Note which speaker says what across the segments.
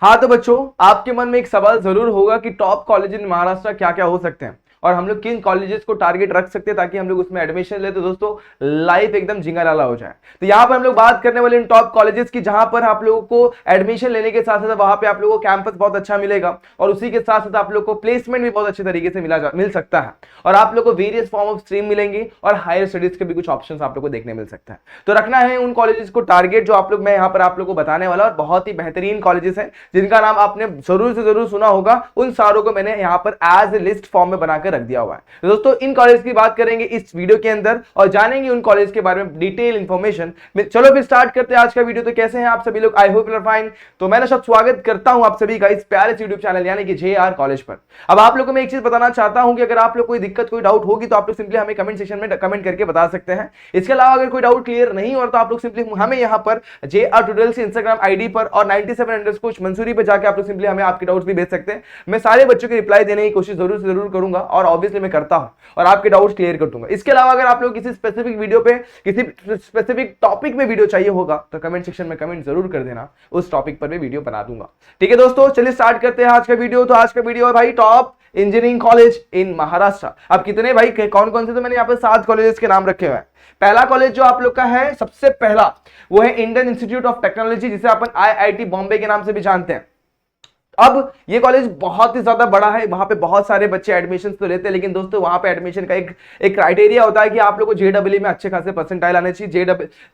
Speaker 1: हाँ तो बच्चों, आपके मन में एक सवाल जरूर होगा कि टॉप कॉलेज इन महाराष्ट्र क्या क्या हो सकते हैं और हम लोग किन कॉलेजेस को टारगेट रख सकते हैं ताकि हम लोग उसमें एडमिशन ले तो दोस्तों लाइफ एकदम जिंगालाला हो जाए। तो यहाँ पर हम लोग बात करने वाले इन टॉप कॉलेजेस की जहां पर आप लोगों को एडमिशन लेने के साथ साथ वहां पे आप लोगों को कैंपस बहुत अच्छा मिलेगा और उसी के साथ साथ आप लोग को प्लेसमेंट भी बहुत अच्छे तरीके से मिल सकता है और आप लोग को वेरियस फॉर्म ऑफ स्ट्रीम मिलेंगे और हायर स्टडीज के भी कुछ ऑप्शन आप लोग को देखने मिल सकता है। तो रखना है उन कॉलेजेस को टारगेट जो आप लोग मैं यहाँ पर आप लोग को बताने वाला और बहुत ही बेहतरीन कॉलेजेस हैं जिनका नाम आपने जरूर से जरूर सुना होगा। उन सारों को मैंने यहाँ पर एज ए लिस्ट फॉर्म में बनाकर रख दिया हुआ है। तो दोस्तों इन कॉलेज की बात करेंगे इस वीडियो के अंदर और जानेंगे उन कॉलेज के बारे में डिटेल इंफॉर्मेशन। चलो फिर स्टार्ट करते हैं आज का वीडियो। तो कैसे हैं आप सभी लोग? I hope you are fine. तो मैंने सब स्वागत करता हूं आप सभी का इस प्यारे यूट्यूब चैनल यानी कि JR कॉलेज पर। अब आप लोगों को मैं एक चीज बताना चाहता हूं कि अगर आप लोग कोई दिक्कत कोई डाउट होगी तो आप लोग सिंपली हमें कमेंट सेक्शन में कमेंट करके बता सकते हैं। इसके अलावा अगर कोई डाउट क्लियर नहीं हो तो आप लोग सिंपली हमें यहाँ पर JR ट्यूटोरियल्स इंस्टाग्राम आईडी पर और 97_ मंसूरी पर जाकर आप लोग सिंपली हमें आपके डाउट्स भी भेज सकते हैं। मैं सारे बच्चों की रिप्लाई देने की कोशिश जरूर से जरूर करूंगा और ऑब्वियसली मैं करता हूं और आपके डाउट्स क्लियर कर दूंगा। इसके अलावा अगर आप लोग किसी स्पेसिफिक वीडियो पे किसी स्पेसिफिक टॉपिक में वीडियो चाहिए होगा तो कमेंट सेक्शन में कमेंट जरूर कर देना, उस टॉपिक पर भी वीडियो बना दूंगा। ठीक है दोस्तों, चलिए स्टार्ट करते हैं आज का वीडियो। तो आज का वीडियो है भाई top engineering college in Maharashtra. अब कितने भाई कौन कौन से, तो मैंने यहाँ पे 7 कॉलेजेस के नाम रखे हुए हैं। पहला कॉलेज जो आप लोग का है सबसे पहला वो है इंडियन इंस्टीट्यूट ऑफ टेक्नोलॉजी जिसे अपन IIT बॉम्बे के नाम से भी जानते हैं। अब ये कॉलेज बहुत ही ज्यादा बड़ा है, वहां पे बहुत सारे बच्चे एडमिशन तो लेते हैं, लेकिन दोस्तों वहां पे एडमिशन का एक क्राइटेरिया होता है कि आप लोग को JEE में अच्छे खासे परसेंटाइल आने चाहिए।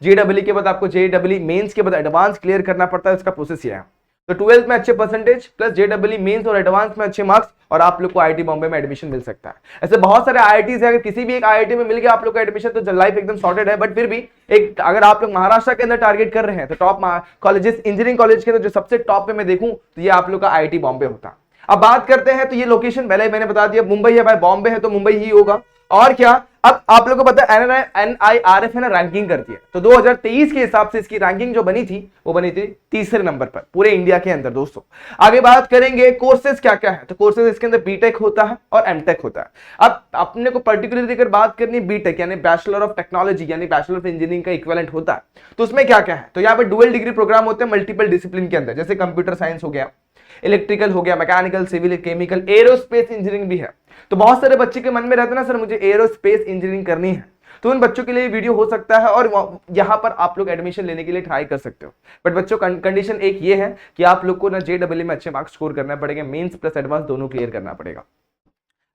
Speaker 1: JEE के बाद आपको JEE मेंस के बाद एडवांस क्लियर करना पड़ता है, उसका प्रोसेस ये है। तो 12th में अच्छे परसेंटेज प्लस JEE मेंस और एडवांस में अच्छे मार्क्स और आप लोग को IIT बॉम्बे में एडमिशन मिल सकता है। ऐसे बहुत सारे IITs है, अगर किसी भी एक IIT में मिल गया आप लोग का एडमिशन तो लाइफ एकदम सॉर्टेड है। बट फिर भी एक अगर आप लोग महाराष्ट्र के अंदर टारगेट कर रहे हैं तो टॉप कॉलेजेस इंजीनियरिंग कॉलेज के अंदर जो सबसे टॉप पे मैं देखूं तो ये आप लोग का IIT बॉम्बे होता। अब बात करते हैं तो ये लोकेशन पहले मैंने बता दिया, मुंबई है भाई, बॉम्बे है तो मुंबई ही होगा। और क्या, अब आप लोगों को पता है NIRF है ना रैंकिंग करती है, तो 2023 के हिसाब से इसकी रैंकिंग जो बनी थी वो बनी थी तीसरे नंबर पर पूरे इंडिया के अंदर। दोस्तों आगे बात करेंगे कोर्सेज क्या क्या है, तो कोर्सेज इसके अंदर बीटेक होता है और एमटेक होता है। अब अपने को पर्टिकुलरली अगर बात करनी बीटेक यानी बैचलर ऑफ टेक्नोलॉजी यानी बैचलर ऑफ इंजीनियरिंग का इक्विवेलेंट होता है, तो उसमें क्या क्या है, तो यहाँ पे डुअल डिग्री प्रोग्राम होते हैं मल्टीपल डिसिप्लिन के अंदर, जैसे कंप्यूटर साइंस हो गया, इलेक्ट्रिकल हो गया, mechanical, civil, chemical, aerospace engineering भी है। तो बहुत सारे बच्चे के मन में रहता है ना सर मुझे एरोस्पेस इंजीनियरिंग करनी है, तो उन बच्चों के लिए वीडियो हो सकता है और यहां पर आप लोग एडमिशन लेने के लिए ट्राई कर सकते हो। बट बच्चों कंडीशन एक ये है कि आप लोग को ना JEE में अच्छे मार्क्स स्कोर करना पड़ेगा, मेंस प्लस एडवांस दोनों क्लियर करना पड़ेगा।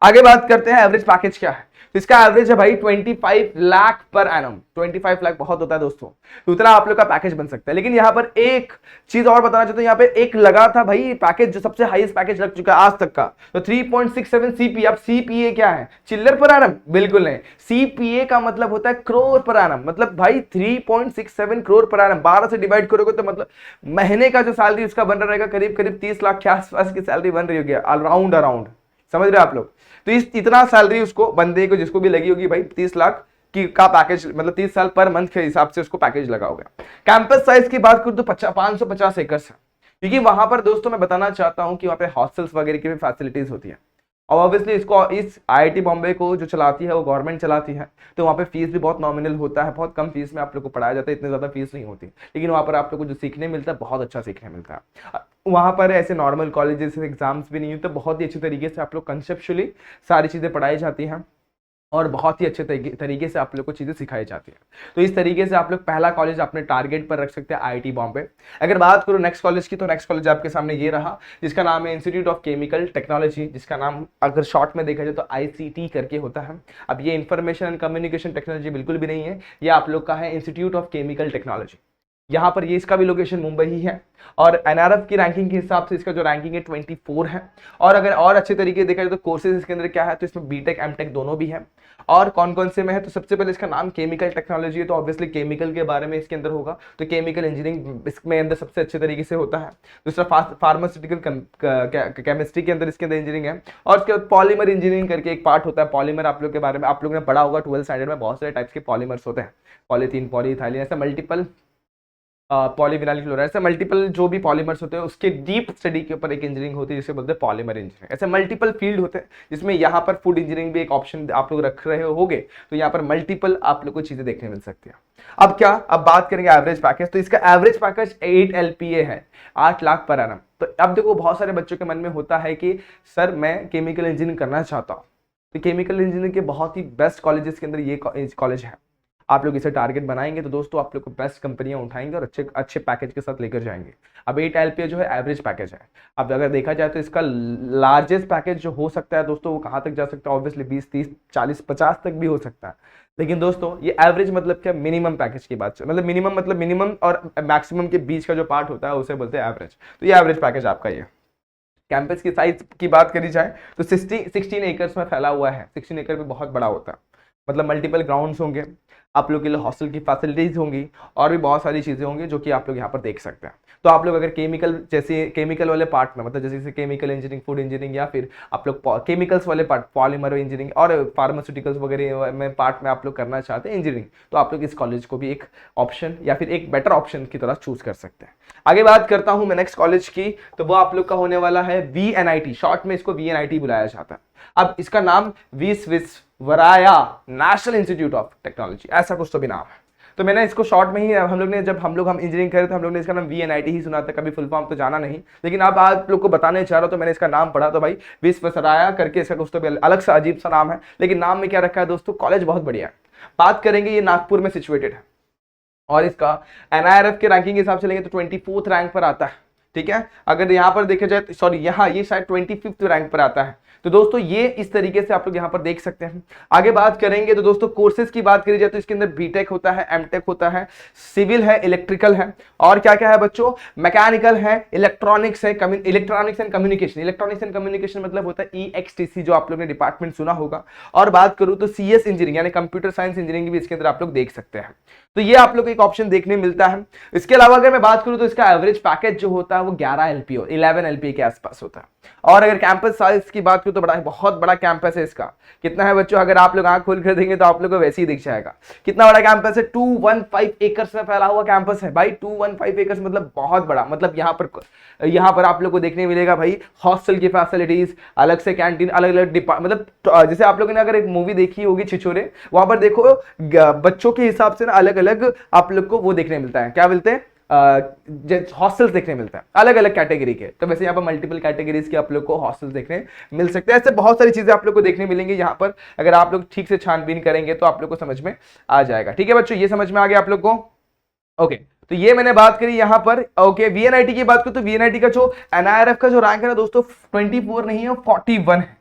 Speaker 1: आगे बात करते हैं एवरेज पैकेज क्या है, तो इसका एवरेज है भाई 25 लाख पर एनम। 25 लाख बहुत होता है दोस्तों, तो उतना आप लोग का पैकेज बन सकता है। लेकिन यहाँ पर एक चीज और बताना चाहता हूँ, यहाँ पे एक लगा था भाई पैकेज जो सबसे हाईएस्ट पैकेज लग चुका है आज तक का, तो 3.67 CPA। अब CPA क्या है, चिल्लर पर एनम? बिल्कुल नहीं, CPA का मतलब होता है करोड़ पर एनम। मतलब भाई 3.67 करोड़ पर एनम 12 से डिवाइड करोगे तो मतलब महीने का जो सैलरी उसका बन रहेगा करीब करीब 30 लाख के आसपास की सैलरी बन रही होगी अराउंड। समझ रहे हो आप लोग? तो इतना सैलरी उसको बंदे को जिसको भी लगी होगी भाई 30 लाख की का पैकेज, मतलब 30 साल पर मंथ के हिसाब से उसको पैकेज लगा होगा। कैंपस साइज की बात करूं तो 550 एकर्स है, क्योंकि वहां पर दोस्तों मैं बताना चाहता हूं कि वहां पे हॉस्टल्स वगैरह की भी फैसिलिटीज होती है और ऑब्वियसली इस IIT बॉम्बे को जो चलाती है वो गवर्नमेंट चलाती है, तो वहाँ पे फीस भी बहुत नॉमिनल होता है, बहुत कम फीस में आप लोग को पढ़ाया जाता है, इतनी ज़्यादा फीस नहीं होती। लेकिन वहाँ पर आप लोग को जो सीखने मिलता है बहुत अच्छा सीखने मिलता है। वहाँ पर ऐसे नॉर्मल कॉलेजेस एग्जाम्स भी नहीं होते, बहुत ही अच्छी तरीके से आप लोग कंसेप्चुअली सारी चीज़ें पढ़ाई जाती हैं और बहुत ही अच्छे तरीके से आप लोग को चीजें सिखाई जाती है। तो इस तरीके से आप लोग पहला कॉलेज अपने टारगेट पर रख सकते हैं IIT बॉम्बे। अगर बात करो नेक्स्ट कॉलेज की, तो नेक्स्ट कॉलेज आपके सामने ये रहा जिसका नाम है इंस्टीट्यूट ऑफ केमिकल टेक्नोलॉजी, जिसका नाम अगर शॉर्ट में देखा जाए तो ICT करके होता है। अब ये इंफॉर्मेशन एंड कम्युनिकेशन टेक्नोलॉजी बिल्कुल भी नहीं है, ये आप लोग का है इंस्टीट्यूट ऑफ केमिकल टेक्नोलॉजी। यहाँ पर ये इसका भी लोकेशन मुंबई ही है और NRF की रैंकिंग के हिसाब से इसका जो रैंकिंग है 24 है। और अगर और अच्छे तरीके देखा जाए तो कोर्सेज इसके अंदर क्या है, तो इसमें बीटेक एमटेक दोनों भी है। और कौन कौन से में है, तो सबसे पहले इसका नाम केमिकल टेक्नोलॉजी है, तो ऑब्वियसली केमिकल के बारे में इसके अंदर होगा, तो केमिकल इंजीनियरिंग इसमें अंदर सबसे अच्छे तरीके से होता है। दूसरा फार्मास्यूटिकल केमिस्ट्री के अंदर इसके अंदर इंजीनियरिंग है। और उसके बाद पॉलीमर इंजीनियरिंग करके एक पार्ट होता है। पॉलीमर आप लोग के बारे में आप लोग ने पढ़ा होगा 12th स्टैंडर्ड में, बहुत सारे टाइप्स के पॉलीमर्स होते हैं, पॉलीथीन, पॉलीइथाइलिन, ऐसा मल्टीपल पॉलीविनाइल क्लोराइड, ऐसे मल्टीपल जो भी पॉलीमर्स होते हैं उसके डीप स्टडी के ऊपर एक इंजीनियरिंग होती है जिसे बोलते हैं पॉलीमर इंजीनियरिंग। ऐसे मल्टीपल फील्ड होते हैं जिसमें यहाँ पर फूड इंजीनियरिंग भी एक ऑप्शन आप लोग रख रहे होगे, तो यहाँ पर मल्टीपल आप लोग को चीजें देखने मिल सकती है। अब क्या, अब बात करेंगे एवरेज पैकेज। तो इसका एवरेज पैकेज 8 LPA है, 8 लाख पर एनम। तो अब देखो बहुत सारे बच्चों के मन में होता है कि सर मैं केमिकल इंजीनियरिंग करना चाहता हूँ, तो केमिकल इंजीनियरिंग के बहुत ही बेस्ट कॉलेजेस के अंदर ये कॉलेज है। आप लोग इसे टारगेट बनाएंगे तो दोस्तों आप लोग को बेस्ट कंपनियां उठाएंगे और अच्छे अच्छे पैकेज के साथ लेकर जाएंगे। अब 8 LPA जो है एवरेज पैकेज है। अब अगर देखा जाए तो इसका लार्जेस्ट पैकेज जो हो सकता है दोस्तों वो कहाँ तक जा सकता है, ऑब्वियसली 20, 30, 40, 50 तक भी हो सकता है। लेकिन दोस्तों ये एवरेज मतलब क्या, मिनिमम पैकेज की बात, मतलब मिनिमम और मैक्सिमम के बीच का जो पार्ट होता है उसे बोलते हैं एवरेज। तो ये एवरेज पैकेज आपका ये। कैंपस की साइज की बात करी जाए तो 16 एकर्स में फैला हुआ है। 16 एकड़ भी बहुत बड़ा होता है, मतलब मल्टीपल ग्राउंड्स होंगे, आप लोग के लिए हॉस्टल की फैसिलिटीज होंगी और भी बहुत सारी चीजें होंगी जो कि आप लोग यहाँ पर देख सकते हैं। तो आप लोग अगर केमिकल वाले पार्ट में, मतलब जैसे केमिकल इंजीनियरिंग, फूड इंजीनियरिंग, या फिर आप लोग केमिकल्स वाले पार्ट, पॉलीमर इंजीनियरिंग और फार्मास्यूटिकल्स वगैरह में पार्ट में आप लोग करना चाहते हैं इंजीनियरिंग, तो आप लोग इस कॉलेज को भी एक ऑप्शन या फिर एक बेटर ऑप्शन की तरह चूज कर सकते हैं। आगे बात करता हूं मैं नेक्स्ट कॉलेज की, तो वो आप लोग का होने वाला है VNIT। शॉर्ट में इसको VNIT बुलाया जाता है। अब इसका नाम Visvesvaraya national institute of technology, ऐसा कुछ तो भी नाम है। तो मैंने इसको शॉर्ट में ही, हम इंजीनियरिंग कर रहे थे, हम लोग ने इसका नाम VNIT ही सुना था, कभी फुल फॉर्म तो जाना नहीं। लेकिन अब आप लोग को बताने चाह रहा हूं तो मैंने इसका नाम पढ़ा, तो भाई विश्वेश्वराया करके इसका कुछ तो भी अलग सा अजीब सा नाम है, लेकिन नाम में क्या रखा है दोस्तों, कॉलेज बहुत बढ़िया है। बात करेंगे, ये नागपुर में सिचुएटेड है और इसका NIRF के रैंकिंग के हिसाब से लेंगे तो 24th रैंक पर आता है। ठीक है, अगर यहाँ पर देखा जाए, सॉरी यहाँ ये शायद 25th रैंक पर आता है। तो दोस्तों ये इस तरीके से आप लोग यहाँ पर देख सकते हैं। आगे बात करेंगे तो दोस्तों कोर्सेज की बात करी जाए तो इसके अंदर बीटेक होता है, एमटेक होता है, सिविल है, इलेक्ट्रिकल है, और क्या क्या है बच्चों, मैकेनिकल है, इलेक्ट्रॉनिक्स है, electronics and communication. Electronics and communication मतलब होता है EXTC, जो आप लोग ने डिपार्टमेंट सुना होगा। और बात करूं तो CS इंजीनियरिंग यानी कंप्यूटर साइंस इंजीनियरिंग भी इसके अंदर आप लोग देख सकते हैं। तो ये आप लोग को एक ऑप्शन देखने मिलता है। इसके अलावा अगर मैं बात करूं तो इसका एवरेज पैकेज जो होता है वो 11 LPA 11 LPA के आसपास होता है। और अगर कैंपस साइज की बात करूं तो बहुत बड़ा कैंपस है इसका। कितना है बच्चों, अगर आप लोग आंख खोल कर देंगे तो आप लोग को वैसे ही दिख जाएगा कितना बड़ा कैंपस है। 215 एकर्स में फैला हुआ कैंपस है भाई। 215 एकर्स मतलब बहुत बड़ा। मतलब यहाँ पर आप लोग को देखने मिलेगा भाई हॉस्टल की फैसिलिटीज, अलग से कैंटीन, अलग अलग मतलब जैसे आप लोगों ने अगर एक मूवी देखी होगी छिछोरे, वहां पर देखो बच्चों के हिसाब से ना अलग अलग आप लोग को वो देखने मिलता है, क्या मिलते हैं, हॉस्टल्स देखने मिलता है अलग अलग कैटेगरी के। तो वैसे यहाँ पर मल्टीपल कैटेगरीज के आप लोग को हॉस्टल्स देखने मिल सकते हैं। ऐसे बहुत सारी चीजें आप लोग को देखने मिलेंगी यहाँ पर, अगर आप लोग ठीक से छानबीन करेंगे तो आप लोग को समझ में आ जाएगा। ठीक है बच्चों, ये समझ में आ गया आप लोग को। ओके, तो ये मैंने बात करी यहाँ पर। ओके, VNIT की बात करूं तो VNIT का जो NIRF का जो रैंक है ना दोस्तों, 24 नहीं है, 41 है।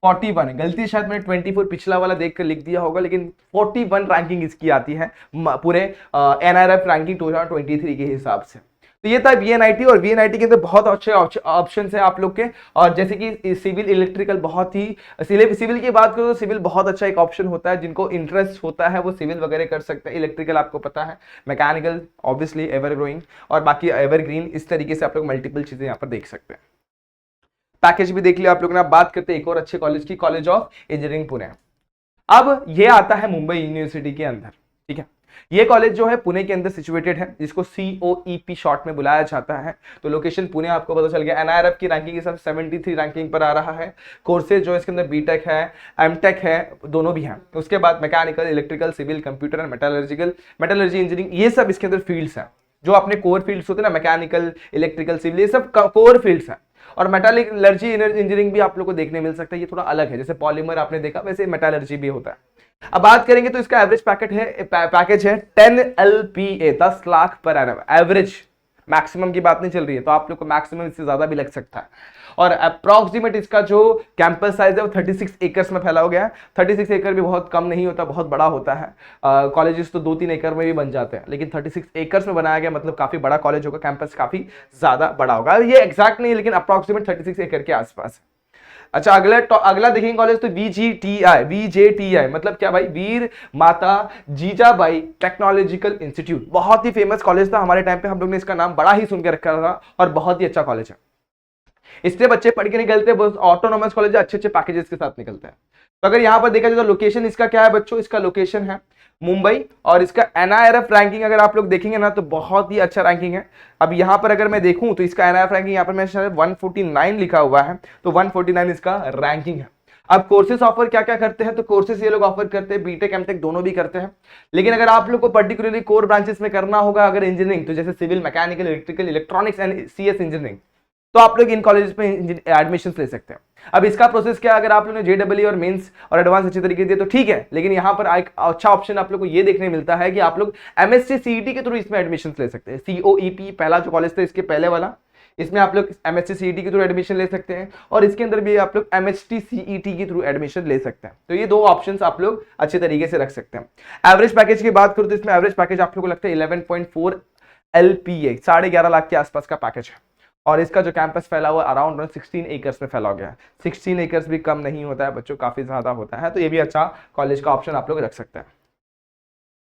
Speaker 1: 41 है, गलती शायद मैंने 24 पिछला वाला देखकर लिख दिया होगा, लेकिन 41 रैंकिंग इसकी आती है पूरे NIRF रैंकिंग 2023 के हिसाब से। तो ये था VNIT। और VNIT के अंदर बहुत अच्छे ऑप्शंस है आप लोग के। और जैसे कि सिविल, इलेक्ट्रिकल, बहुत ही सिविल की बात करो तो सिविल बहुत अच्छा एक ऑप्शन होता है। जिनको इंटरेस्ट होता है वो सिविल वगैरह कर सकते हैं। इलेक्ट्रिकल आपको पता है, मैकेनिकल ऑब्वियसली एवर ग्रोइंग, और बाकी एवरग्रीन। इस तरीके से आप लोग मल्टीपल चीजें यहाँ पर देख सकते हैं। पैकेज भी देख लिया आप लोगों ने। बात करते हैं एक और अच्छे कॉलेज की, कॉलेज ऑफ इंजीनियरिंग पुणे। अब ये आता है मुंबई यूनिवर्सिटी के अंदर। ठीक है, ये कॉलेज जो है पुणे के अंदर सिचुएटेड है, जिसको COEP शॉर्ट में बुलाया जाता है। तो लोकेशन पुणे आपको पता चल गया। NIRF की रैंकिंग के साथ 73 रैंकिंग पर आ रहा है। कोर्सेज जो इसके अंदर बीटेक है, एमटेक है, दोनों भी हैं। उसके बाद mechanical, electrical, civil, computer and metallurgy engineering, ये सब इसके अंदर फील्ड्स हैं जो अपने कोर फील्ड्स होते हैं ना, मैकेनिकल, इलेक्ट्रिकल, सिविल, ये सब कोर फील्ड्स हैं। और मेटलर्जी इंजीनियरिंग भी आप लोग को देखने मिल सकता है। ये थोड़ा अलग है, जैसे पॉलीमर आपने देखा वैसे मेटलर्जी भी होता है। अब बात करेंगे तो इसका एवरेज पैकेज है 10 LPA 10 lakh per annum average. Maximum की बात नहीं चल रही है, तो आप लोग को मैक्सिमम इससे ज्यादा भी लग सकता है। और अप्रॉक्सीमेट इसका जो कैंपस साइज है वो 36 एकर्स में फैला हो गया है। 36 एकड़ भी बहुत कम नहीं होता, बहुत बड़ा होता है। कॉलेजेस तो 2-3 एकड़ में भी बन जाते हैं, लेकिन 36 एकर्स में बनाया गया मतलब काफी बड़ा कॉलेज होगा, कैंपस काफी ज्यादा बड़ा होगा। ये एग्जैक्ट नहीं है, लेकिन अप्रॉक्सीमेट 36 एकड़ के आसपास है। अच्छा, अगला देखेंगे कॉलेज तो VJTI मतलब क्या भाई, वीर माता जीजाबाई टेक्नोलॉजिकल इंस्टीट्यूट। बहुत ही फेमस कॉलेज था हमारे टाइम पे, हम लोग ने इसका नाम बड़ा ही सुन के रखा था, और बहुत ही अच्छा कॉलेज है। इससे बच्चे पढ़ के निकलते हैं, ऑटोनॉमस कॉलेज अच्छे अच्छे पैकेजेस के साथ निकलते हैं। तो अगर यहाँ पर देखा जाए तो लोकेशन इसका क्या है बच्चों, इसका लोकेशन है मुंबई, और इसका NIRF रैंकिंग अगर आप लोग देखेंगे ना तो बहुत ही अच्छा रैंकिंग है। अब यहाँ पर अगर मैं देखूं तो इसका NIRF रैंकिंग यहाँ पर मैं शायद 149 लिखा हुआ है, तो 149 इसका रैंकिंग है। अब कोर्सेज ऑफर क्या क्या करते हैं, तो कोर्सेज ये लोग ऑफर करते हैं बीटेक एमटेक दोनों भी करते हैं। लेकिन अगर आप लोग को पर्टिकुलरली कोर ब्रांचेस में करना होगा अगर इंजीनियरिंग, तो जैसे civil, mechanical, electrical, electronics and CS engineering, तो आप लोग इन कॉलेजेस में एडमिशन ले सकते हैं। अब इसका प्रोसेस क्या है, अगर आप लोगों ने JEE और मेंस और एडवांस अच्छे तरीके दिए तो ठीक है, लेकिन यहाँ पर एक अच्छा ऑप्शन आप लोग को ये देखने मिलता है कि आप लोग MSc CET के थ्रू इसमें एडमिशन ले सकते हैं। COEP पहला जो कॉलेज था इसके पहले वाला, इसमें आप लोग MSc CET के थ्रू एडमिशन ले सकते हैं, और इसके अंदर भी आप लोग MHT CET के थ्रू एडमिशन ले सकते हैं। तो ये दो ऑप्शंस आप लोग अच्छे तरीके से रख सकते हैं। एवरेज पैकेज की बात करूं तो इसमें एवरेज पैकेज आप लोग को लगता है 11.4 LPA, 11.5 लाख के आसपास का पैकेज है। और इसका जो कैंपस फैला हुआ अराउंड 16 एकर्स में फैला गया है। 16 एकर्स भी कम नहीं होता है बच्चों, काफी ज्यादा होता है। तो ये भी अच्छा कॉलेज का ऑप्शन आप लोग रख सकते हैं।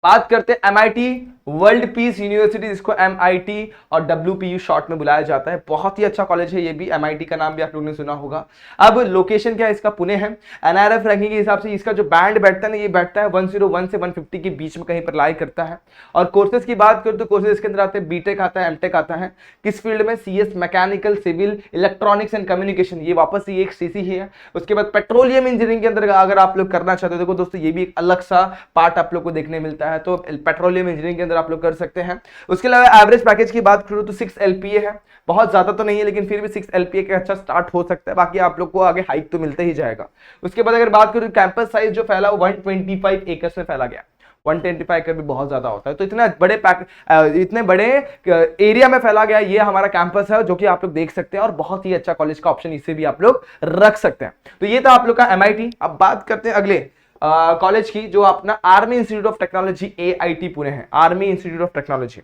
Speaker 1: बात करते हैं MIT वर्ल्ड पीस यूनिवर्सिटी, जिसको MIT और WPU शॉर्ट में बुलाया जाता है। बहुत ही अच्छा कॉलेज है ये भी, MIT का नाम भी आप लोगों ने सुना होगा। अब लोकेशन क्या है इसका, पुणे है। NIRF रैंकिंग के हिसाब से इसका जो बैंड बैठता है ना, ये बैठता है 101 से 150 के बीच में कहीं पर लाई करता है। और कोर्सेज की बात करूं तो कोर्सेज इसके अंदर आते हैं बीटेक आता है, एमटेक आता है। किस फील्ड में, CS, mechanical, civil, electronics and communication, ये वापस ये एक CC ही है। उसके बाद पेट्रोलियम इंजीनियरिंग के अंदर अगर आप लोग करना चाहते हो, देखो दोस्तों ये भी एक अलग सा पार्ट आप लोग को देखने मिलता है, तो पेट्रोलियम इंजीनियरिंग के अंदर आप लोग कर सकते हैं। उसके अलावा एवरेज पैकेज की बात करूं तो 6 LPA है, बहुत ज्यादा तो नहीं है लेकिन फिर भी 6 LPA का अच्छा स्टार्ट हो सकता है। बाकी आप लोग को आगे हाइक तो मिलता ही जाएगा। उसके बाद अगर बात करूं कैंपस साइज जो फैला 125 एकर्स में फैला गया, 125 एकड़ भी बहुत ज्यादा होता है। तो इतने बड़े एरिया में फैला गया ये हमारा कैंपस है, जो कि आप लोग देख सकते हैं, और बहुत ही अच्छा कॉलेज का ऑप्शन इसे भी आप लोग रख सकते हैं। तो ये था आप लोग का MIT। अब बात करते हैं अगले कॉलेज की, जो अपना army institute of technology AIT Pune है। आर्मी इंस्टीट्यूट ऑफ टेक्नोलॉजी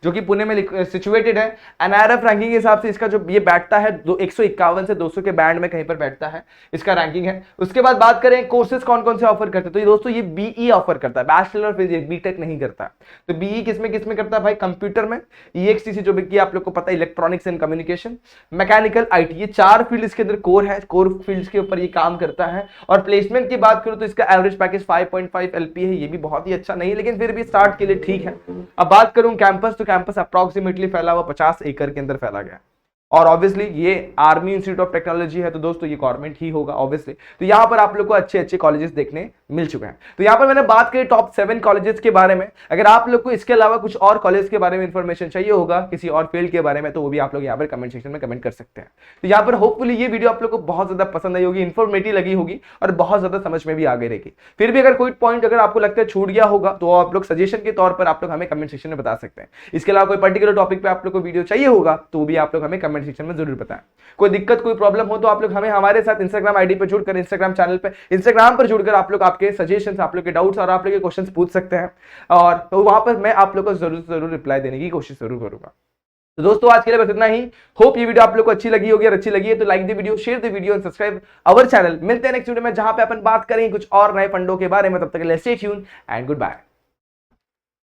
Speaker 1: जो कि पुणे में सिचुएटेड है। NIRF रैंकिंग के हिसाब से इसका जो ये बैठता है 151 से 200 के बैंड में कहीं पर बैठता है, इसका रैंकिंग है। उसके बाद बात करें कोर्सेज कौन कौन से ऑफर करते हैं, तो ये दोस्तों ये BE ऑफर करता है, बैचलर ऑफ फिजिक्स, बीटेक नहीं करता। तो BE किसमें करता है भाई, कंप्यूटर में, EXTC जो भी आप लोग को पता है, electronics and communication, mechanical, IT, ये 4 फील्ड इसके अंदर कोर है, कोर फील्ड के ऊपर ये काम करता है। और प्लेसमेंट की बात करूं तो इसका एवरेज पैकेज 5.5 LP है, ये भी बहुत ही अच्छा नहीं लेकिन फिर भी स्टार्ट के लिए ठीक है। अब बात करूं कैंपस, तो कैंपस अप्रोक्सीमेटली फैला हुआ 50 एकड़ के अंदर फैला गया, और ऑब्वियसली ये आर्मी इंस्टीट्यूट ऑफ टेक्नोलॉजी है, तो दोस्तों ये गवर्नमेंट ही होगा ऑब्वियसली। तो यहाँ पर आप लोग को अच्छे अच्छे कॉलेजेस देखने मिल चुके हैं। तो यहाँ पर मैंने बात करी टॉप 7 कॉलेजेस के बारे में। अगर आप लोग को इसके अलावा कुछ और कॉलेज के बारे में इंफॉर्मेशन चाहिए होगा, किसी और फील्ड के बारे में, तो वो भी आप लोग यहाँ पर कमेंट सेक्शन में कमेंट कर सकते हैं। तो यहाँ पर होपफुली ये वीडियो आप लोग को बहुत ज्यादा पसंद आई होगी, इन्फॉर्मेटिव लगी होगी, और बहुत ज्यादा समझ में भी आ गई रहेगी। फिर भी अगर कोई पॉइंट अगर आपको लगता है छूट गया होगा, तो आप लोग सजेशन के तौर पर आप लोग हमें कमेंट सेक्शन में बता सकते हैं। इसके अलावा कोई पर्टिकुलर टॉपिक पे आप लोग को वीडियो चाहिए होगा, तो भी आप लोग हमें कमेंट सेक्शन में जरूर बताएं। कोई दिक्कत, कोई प्रॉब्लम हो तो आप लोग हमें हमारे साथ इंस्टाग्राम आईडी पर जुड़कर, इंस्टाग्राम चैनल पे, इंस्टाग्राम पर जुड़कर आप लोग आपके सजेशंस, आप लोग के डाउट्स और आप लोग के क्वेश्चंस पूछ सकते हैं, और तो वहां पर मैं आप लोग को जरूर रिप्लाई देने की कोशिश जरूर करूंगा। तो दोस्तों आज के लिए बस इतना ही। होप ये वीडियो आप लोग को अच्छी लगी होगी, और अच्छी लगी है तो like the video, share the video and subscribe our channel. मिलते हैं नेक्स्ट वीडियो में, जहां पे अपन बात करेंगे कुछ और नए फंडों के बारे में। तब तक के लिए stay tuned and good bye.